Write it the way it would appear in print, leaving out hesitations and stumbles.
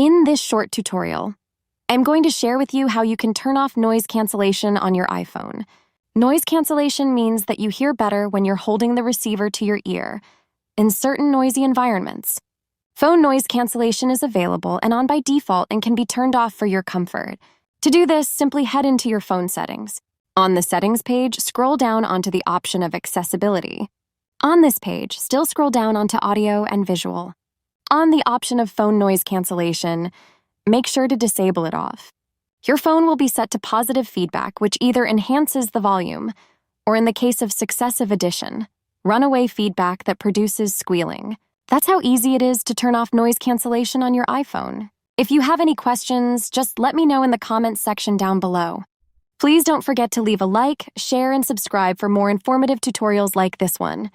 In this short tutorial, I'm going to share with you how you can turn off noise cancellation on your iPhone. Noise cancellation means that you hear better when you're holding the receiver to your ear in certain noisy environments. Phone noise cancellation is available and on by default and can be turned off for your comfort. To do this, simply head into your phone settings. On the settings page, scroll down onto the option of accessibility. On this page, still scroll down onto audio and visual. On the option of phone noise cancellation, make sure to disable it off. Your phone will be set to positive feedback, which either enhances the volume, or in the case of successive addition, runaway feedback that produces squealing. That's how easy it is to turn off noise cancellation on your iPhone. If you have any questions, just let me know in the comments section down below. Please don't forget to leave a like, share, and subscribe for more informative tutorials like this one.